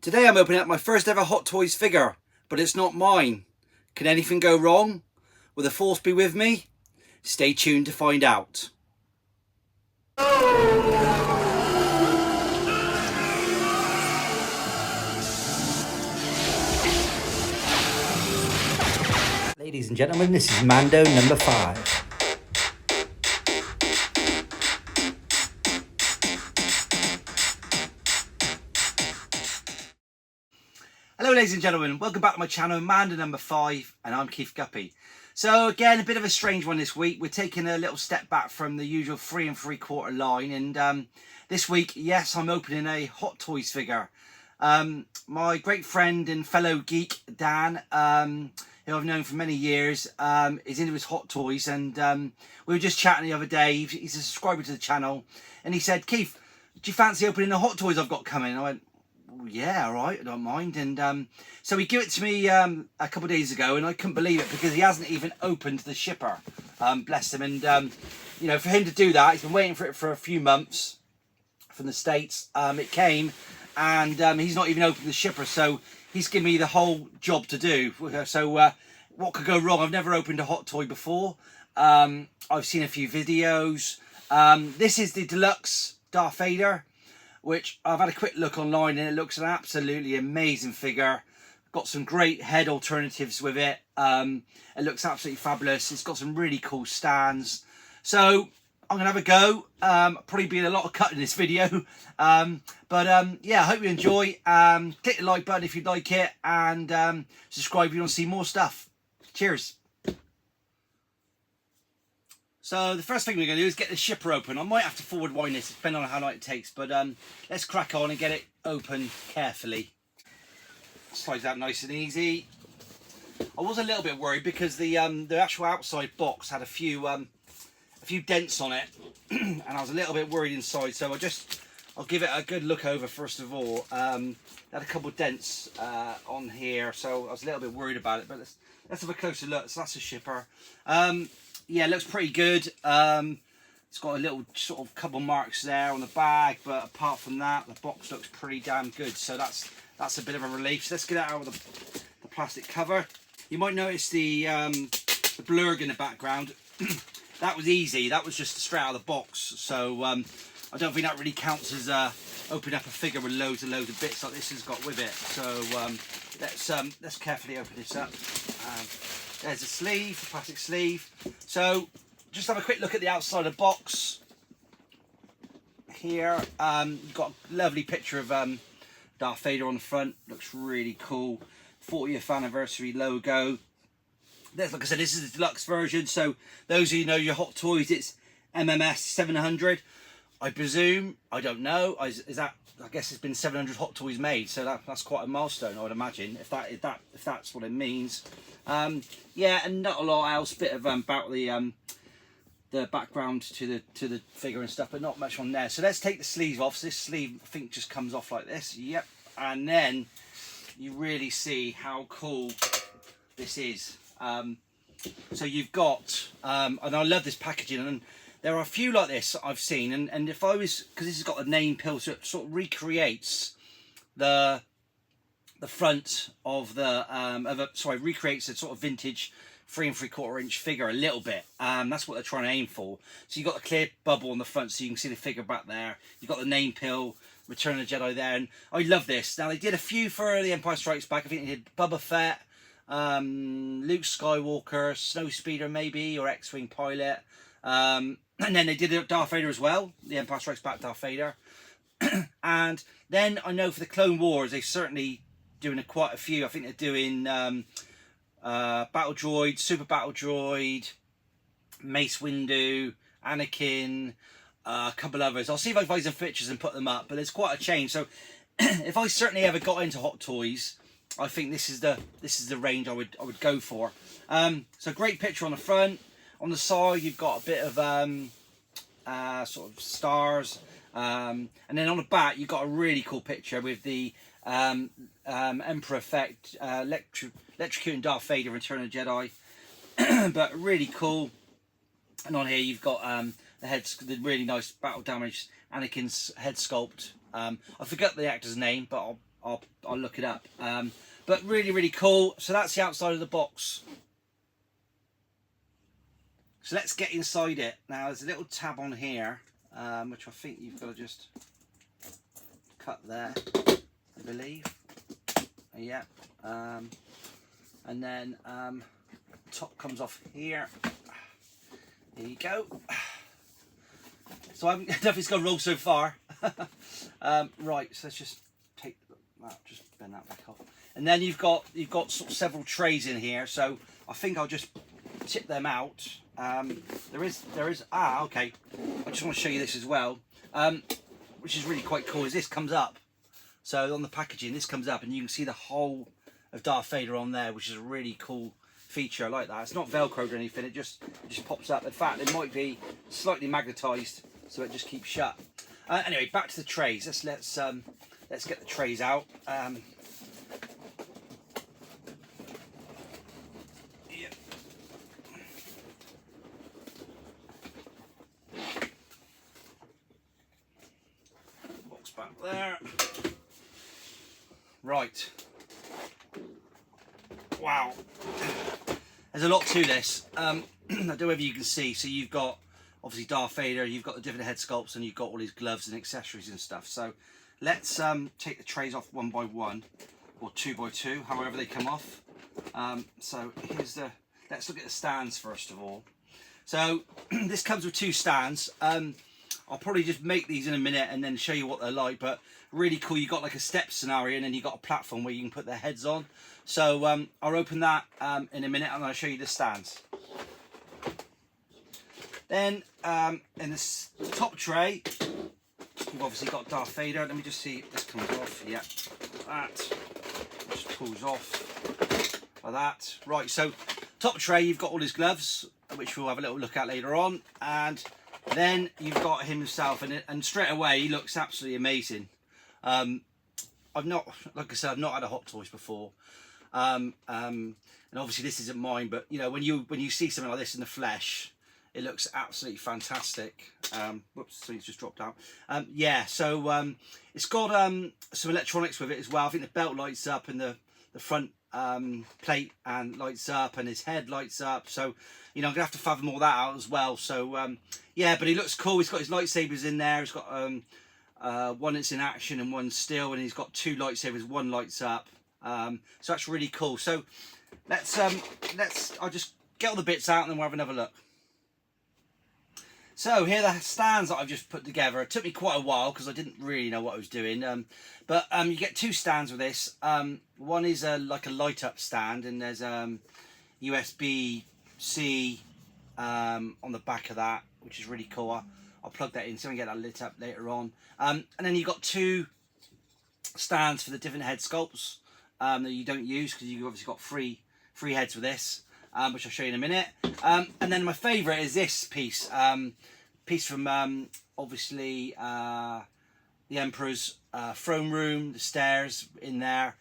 Today I'm opening up my first ever Hot Toys figure, but it's not mine. Can anything go wrong? Will the force be with me? Stay tuned to find out. Ladies and gentlemen, this is Mando number 5. Hello ladies and gentlemen, welcome back to my channel, Mando number 5, and I'm Keith Guppy. So again, a bit of a strange one this week. We're taking a little step back from the usual 3 3/4 line, and this week, yes, I'm opening a Hot Toys figure. My great friend and fellow geek, Dan, who I've known for many years, is into his Hot Toys, and we were just chatting the other day. He's a subscriber to the channel, and he said, Keith, do you fancy opening the Hot Toys I've got coming? And I went, yeah, all right, I don't mind. And so he gave it to me a couple of days ago, and I couldn't believe it because he hasn't even opened the shipper, bless him. And you know, for him to do that, he's been waiting for it for a few months from the States. It came, and he's not even opened the shipper, so he's given me the whole job to do. So what could go wrong? I've never opened a Hot Toy before. I've seen a few videos. This is the Delux Darth Vader, which I've had a quick look online, and it looks an absolutely amazing figure. Got some great head alternatives with it. It looks absolutely fabulous. It's got some really cool stands. So I'm gonna have a go. Probably be a lot of cutting this video. Yeah, I hope you enjoy. Click the like button if you like it, and subscribe if you want to see more stuff. Cheers. So the first thing we're going to do is get the shipper open. I might have to forward wind this, depending on how long it takes, but let's crack on and get it open carefully. Slides out nice and easy. I was a little bit worried because the actual outside box had a few dents on it, and I was a little bit worried inside. So I'll give it a good look over first of all. Had a couple of dents on here, so I was a little bit worried about it. But let's have a closer look. So that's a shipper. Yeah, it looks pretty good. It's got a little sort of couple marks there on the bag, but apart from that, the box looks pretty damn good. So that's a bit of a relief. So let's get it out of the plastic cover. You might notice the blurg in the background. That was easy. That was just straight out of the box. So I don't think that really counts as opening up a figure with loads and loads of bits like this has got with it. So let's carefully open this up. There's a sleeve, a plastic sleeve. So just have a quick look at the outside of the box. Here, you've got a lovely picture of Darth Vader on the front. Looks really cool. 40th anniversary logo. There's, like I said, this is the deluxe version. So those of you know your Hot Toys, it's MMS 700. I presume, I don't know. Is that? I guess it's been 700 Hot Toys made, so that's quite a milestone, I would imagine, if that's what it means. Yeah, and not a lot else. Bit of about the background to the figure and stuff, but not much on there. So let's take the sleeve off. So this sleeve, I think, just comes off like this. Yep, and then you really see how cool this is. So you've got, and I love this packaging, and there are a few like this I've seen, and if I was, because this has got a name pill, so it sort of recreates the front of the recreates a sort of vintage 3 3/4 inch figure a little bit. That's what they're trying to aim for. So you've got a clear bubble on the front, so you can see the figure back there. You've got the name pill, Return of the Jedi there, and I love this. Now they did a few for the Empire Strikes Back. I think they did Boba Fett, Luke Skywalker, Snowspeeder maybe, or X-Wing pilot. And then they did Darth Vader as well, the Empire Strikes Back Darth Vader. And then I know for the Clone Wars, they're certainly doing quite a few. I think they're doing Battle Droid, Super Battle Droid, Mace Windu, Anakin, a couple others. I'll see if I can find some pictures and put them up, but there's quite a change. So if I certainly ever got into Hot Toys, I think this is the range I would go for. So great picture on the front. On the side, you've got a bit of sort of stars, and then on the back, you've got a really cool picture with the Emperor effect, electrocuting Darth Vader, Return of the Jedi. But really cool. And on here, you've got the really nice battle damaged Anakin's head sculpt. I forgot the actor's name, but I'll look it up. But really, really cool. So that's the outside of the box. So let's get inside it. Now there's a little tab on here, which I think you've got to just cut there, I believe. Yeah. And then top comes off here. There you go. So I don't know if it's going to roll so far. Right, so let's just take that, just bend that back off. And then you've got sort of several trays in here. So I think I'll just tip them out. There is okay. I just want to show you this as well, which is really quite cool. Is this comes up. So on the packaging, this comes up, and you can see the whole of Darth Vader on there, which is a really cool feature. I like that. It's not velcroed or anything. It just pops up. In fact, it might be slightly magnetised, so it just keeps shut. Anyway, back to the trays. Let's get the trays out. Yeah. Box back there. Right. Wow. There's a lot to this. I don't know if you can see. So you've got obviously Darth Vader, you've got the different head sculpts, and you've got all his gloves and accessories and stuff. So let's take the trays off one by one, or two by two, however they come off. So here's let's look at the stands first of all. So this comes with two stands. I'll probably just make these in a minute and then show you what they're like, but really cool. You've got like a step scenario, and then you've got a platform where you can put their heads on. So I'll open that in a minute, and I'll show you the stands. Then in this top tray, you've obviously got Darth Vader. Let me just see if this comes off. Yeah, that just pulls off like that. Right, so top tray, you've got all his gloves, which we'll have a little look at later on, and then you've got himself, and straight away he looks absolutely amazing. I've not, like I said, I've not had a Hot Toys before, and obviously this isn't mine, but you know, when you see something like this in the flesh, it looks absolutely fantastic. Whoops, something's just dropped out. Yeah, so it's got some electronics with it as well. I think the belt lights up, and the front plate and lights up, and his head lights up. So you know, I'm gonna have to fathom all that out as well. So yeah, but he looks cool. He's got his lightsabers in there. He's got one that's in action and one still, and he's got two lightsabers. One lights up. So that's really cool. So I'll just get all the bits out, and then we'll have another look. So here are the stands that I've just put together. It took me quite a while because I didn't really know what I was doing. But you get two stands with this. One is like a light up stand, and there's USB-C on the back of that, which is really cool. I'll plug that in so we can get that lit up later on. And then you've got two stands for the different head sculpts that you don't use, because you've obviously got three heads with this. Which I'll show you in a minute. And then my favourite is this piece. Piece from obviously the Emperor's throne room, the stairs in there.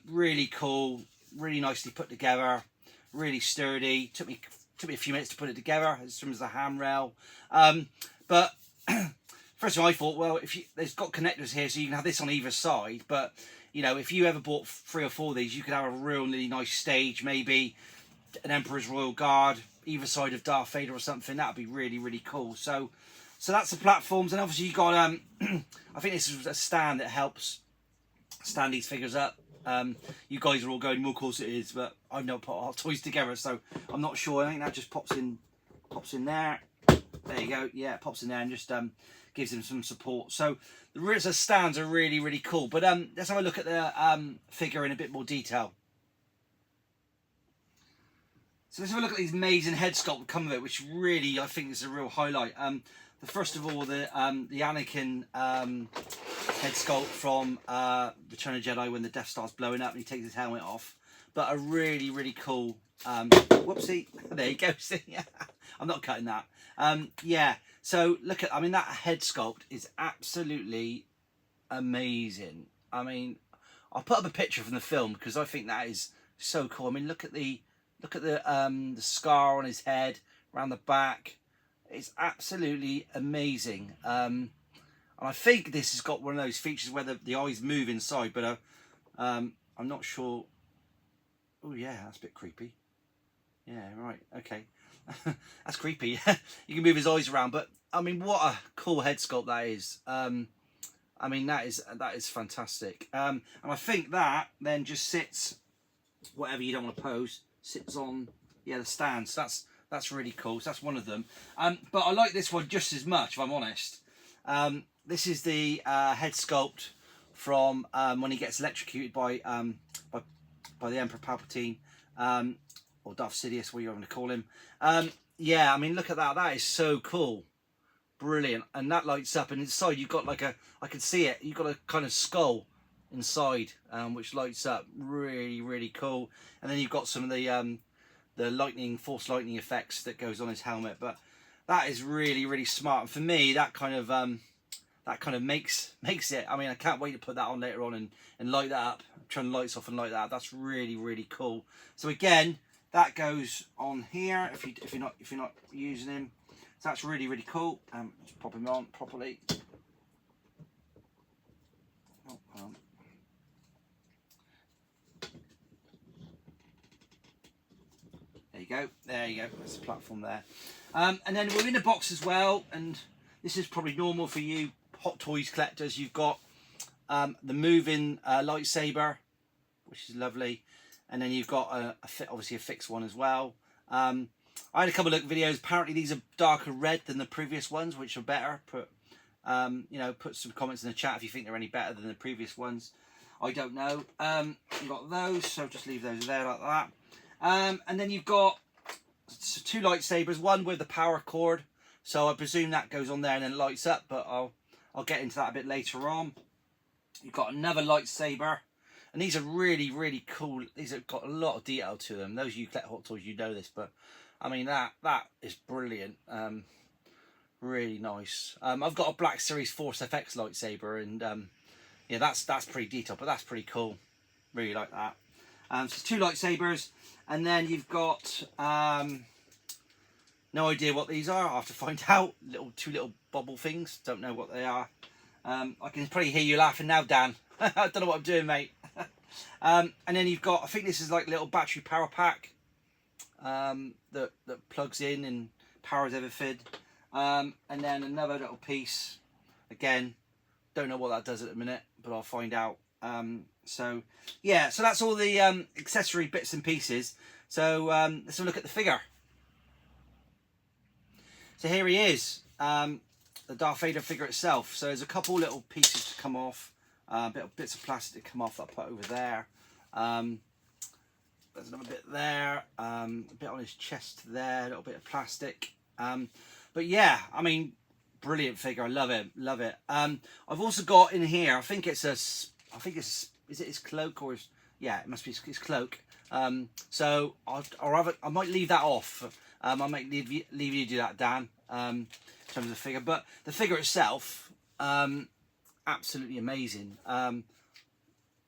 Really cool, really nicely put together, really sturdy. Took me a few minutes to put it together. It's from the handrail. But first of all, I thought, well, there's got connectors here, so you can have this on either side. But you know, if you ever bought 3 or 4 of these, you could have a really nice stage, maybe an Emperor's Royal Guard either side of Darth Vader or something. That would be really, really cool. So that's the platforms, and obviously you got I think this is a stand that helps stand these figures up. You guys are all going, well, of course it is, but I've never put Hot Toys together, so I'm not sure. I think that just pops in there. There you go. Yeah, it pops in there and just gives them some support. So the stands are really, really cool. But let's have a look at the figure in a bit more detail. So let's have a look at these amazing head sculpt that come with it, which really I think is a real highlight. First of all, the Anakin head sculpt from Return of the Jedi, when the Death Star's blowing up and he takes his helmet off. But a really, really cool. Whoopsie! There you go. See, I'm not cutting that. Yeah. So look at. I mean, that head sculpt is absolutely amazing. I mean, I'll put up a picture from the film because I think that is so cool. I mean, look at the scar on his head, around the back. It's absolutely amazing. And I think this has got one of those features where the eyes move inside, but I'm not sure. Oh yeah, that's a bit creepy. Yeah, right, okay. That's creepy. You can move his eyes around, but I mean, what a cool head sculpt that is. I mean, that is fantastic. And I think that then just sits, whatever you don't want to pose, sits on, yeah, the stand. So that's really cool. So that's one of them. But I like this one just as much, if I'm honest. This is the head sculpt from when he gets electrocuted by the Emperor Palpatine, or Darth Sidious, what you're going to call him. Yeah, I mean, look at that. That is so cool. Brilliant. And that lights up, and inside you've got like I can see it, you've got a kind of skull inside, which lights up. Really, really cool. And then you've got some of the lightning, force lightning effects that goes on his helmet. But that is really, really smart. And for me, that kind of makes it. I mean, I can't wait to put that on later on and light that up. Turn the lights off and light that up. That's really, really cool. So again, that goes on here if you're not using him. So that's really, really cool. Just pop him on properly. Oh, there you go. There you go. That's the platform there. And then we're in the box as well. And this is probably normal for you Hot Toys collectors. You've got the moving lightsaber, which is lovely. And then you've got obviously a fixed one as well. I had a couple of videos. Apparently these are darker red than the previous ones, which are better. Put some comments in the chat if you think they're any better than the previous ones. I don't know. You've got those, so just leave those there like that. And then you've got two lightsabers, one with the power cord. So I presume that goes on there and then lights up, but I'll get into that a bit later on. You've got another lightsaber. And these are really, really cool. These have got a lot of detail to them. Those of you who collect Hot Toys, you know this, but I mean that is brilliant. Really nice. I've got a Black Series Force FX lightsaber, and yeah, that's pretty detailed, but that's pretty cool. Really like that. So it's two lightsabers, and then you've got no idea what these are. I have to find out. Two little bobble things. Don't know what they are. I can probably hear you laughing now, Dan. I don't know what I'm doing, mate. And then you've got, I think this is like a little battery power pack that plugs in and powers everything. And then another little piece. Again, don't know what that does at the minute, but I'll find out. So yeah, so that's all the accessory bits and pieces. So let's have a look at the figure. So here he is, the Darth Vader figure itself. So there's a couple little pieces to come off. Bits of plastic to come off that I put over there. There's another bit there, a bit on his chest there, a little bit of plastic. But yeah, I mean, brilliant figure. I love it, love it. I've also got in here, I think it's is it his cloak or his, yeah, it must be his cloak. So I might leave that off. I might leave you do that, Dan, in terms of the figure. But the figure itself, absolutely amazing.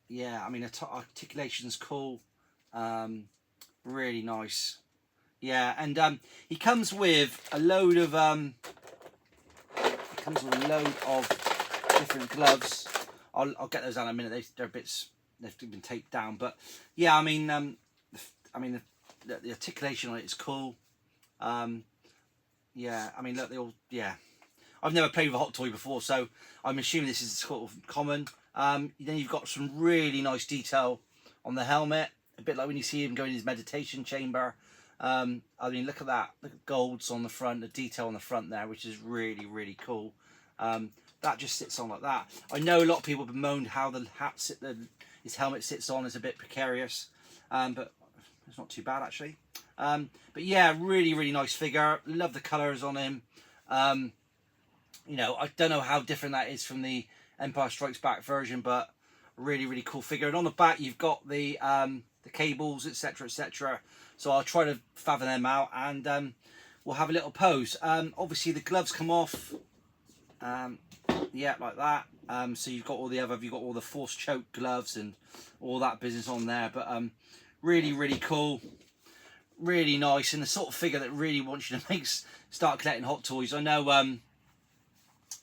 Yeah, I mean, articulation's cool. Really nice. Yeah, and he comes with a load of different gloves. I'll get those down in a minute. They're bits, they've been taped down, but yeah, I mean the articulation on it is cool. Yeah, I mean, look, they all, yeah. I've never played with a Hot Toy before, so I'm assuming this is sort of common. Then you've got some really nice detail on the helmet, a bit like when you see him go in his meditation chamber. I mean, look at that. Look at golds on the front, the detail on the front there, which is really, really cool. That just sits on like that. I know a lot of people have bemoaned how the his helmet sits on is a bit precarious, but it's not too bad actually. But yeah, really, really nice figure. Love the colours on him. You know, I don't know how different that is from the Empire Strikes Back version, but really, really cool figure. And on the back, you've got the cables, etc., etc. So I'll try to fathom them out, and we'll have a little pose. Obviously, the gloves come off. Yeah, like that. So you've got all the force choke gloves and all that business on there. But really, really cool. Really nice, and the sort of figure that really wants you to start collecting Hot Toys. I know a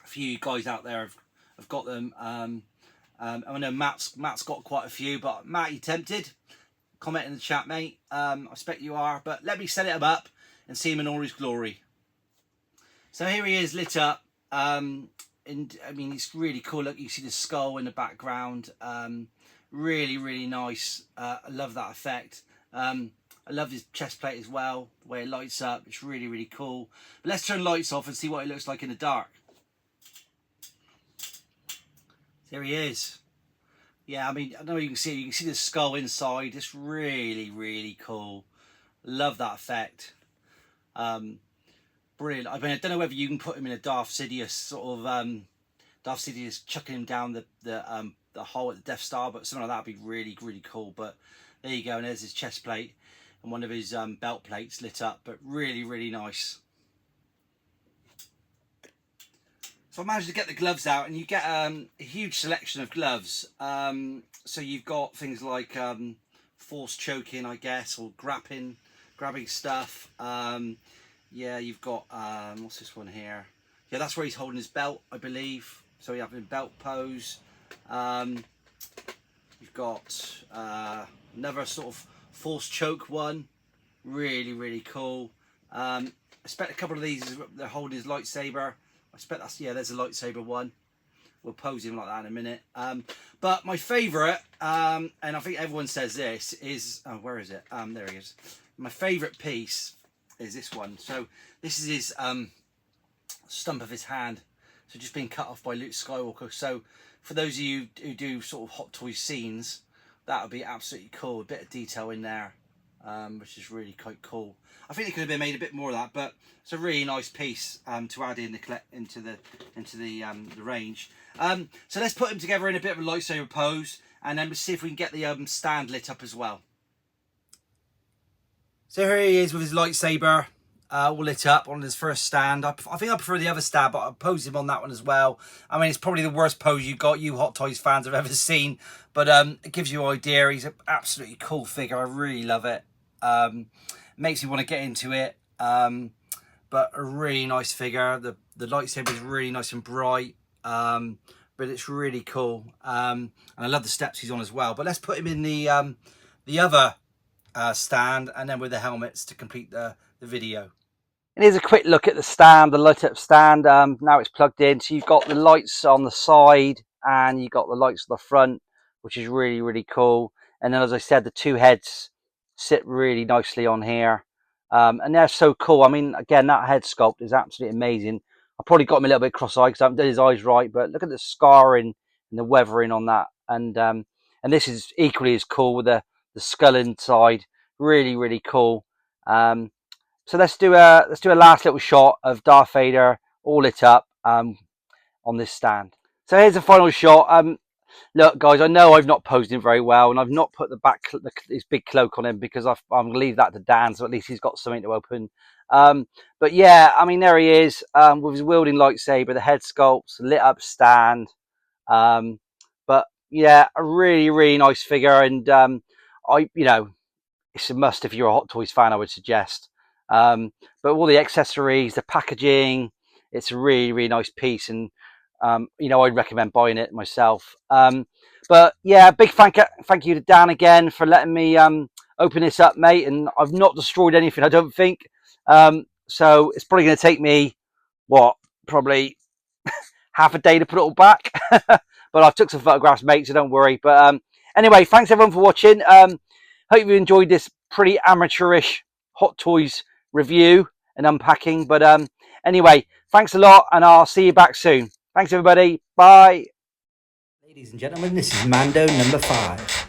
few guys out there have got them, I know Matt's got quite a few, but Matt, you tempted? Comment in the chat, mate. I expect you are, but let me set him up and see him in all his glory. So here he is, lit up. And I mean, it's really cool. Look, you see the skull in the background. Really, really nice. I love that effect. I love his chest plate as well, the way it lights up. It's really, really cool. But let's turn lights off and see what it looks like in the dark. There he is. Yeah, I mean, I know you can see the skull inside. It's really, really cool. Love that effect. Brilliant. I mean, I don't know whether you can put him in a Darth Sidious sort of Darth Sidious chucking him down the hole at the Death Star, but something like that would be really, really cool. But there you go, and there's his chest plate and one of his belt plates lit up, but really, really nice. So I managed to get the gloves out, and you get a huge selection of gloves. So you've got things like force choking, I guess, or grabbing stuff. Yeah, you've got what's this one here? Yeah, that's where he's holding his belt, I believe. So you have him in belt pose. You've got another sort of force choke one. Really, really cool. I expect a couple of these, they're holding his lightsaber. I expect that's, yeah, there's a lightsaber one. We'll pose him like that in a minute. But my favourite, and I think everyone says this, is, oh, where is it? There he is. My favourite piece is this one. So this is his stump of his hand. So just being cut off by Luke Skywalker. So for those of you who do sort of Hot Toys scenes, that would be absolutely cool. A bit of detail in there, which is really quite cool. I think it could have been made a bit more of that, but it's a really nice piece to add in into the range. So let's put him together in a bit of a lightsaber pose, and then we'll see if we can get the stand lit up as well. So here he is with his lightsaber all lit up on his first stand. I think I prefer the other stand, but I'll pose him on that one as well. I mean, it's probably the worst pose you Hot Toys fans have ever seen, but it gives you an idea. He's an absolutely cool figure. I really love it. Makes me want to get into it. But a really nice figure. The lightsaber is really nice and bright, but it's really cool. And I love the steps he's on as well. But let's put him in the other stand, and then with the helmets to complete the video. And here's a quick look at the stand, the light up stand. Now it's plugged in, so you've got the lights on the side and you've got the lights on the front, which is really, really cool. And then, as I said, the two heads sit really nicely on here, and they're so cool. I mean, again, that head sculpt is absolutely amazing. I probably got him a little bit cross-eyed because I haven't done his eyes right, but look at the scarring and the weathering on that. And this is equally as cool with the skull inside. Really, really cool. So let's do a last little shot of Darth Vader all lit up on this stand. So here's the final shot. Look, guys, I know I've not posed him very well, and I've not put his big cloak on him because I'm going to leave that to Dan, so at least he's got something to open. But yeah, I mean, there he is with his wielding lightsaber, the head sculpts, lit up stand. But yeah, a really, really nice figure, and it's a must if you're a Hot Toys fan, I would suggest. But all the accessories, the packaging, it's a really, really nice piece, and I'd recommend buying it myself. But yeah, big thank you to Dan again for letting me open this up, mate. And I've not destroyed anything, I don't think. So it's probably going to take me probably half a day to put it all back. But I've took some photographs, mate, so don't worry. But anyway, thanks everyone for watching. Hope you enjoyed this pretty amateurish Hot Toys review and unpacking. But anyway, thanks a lot, and I'll see you back soon. Thanks everybody. Bye. Ladies and gentlemen, this is Mando number 5.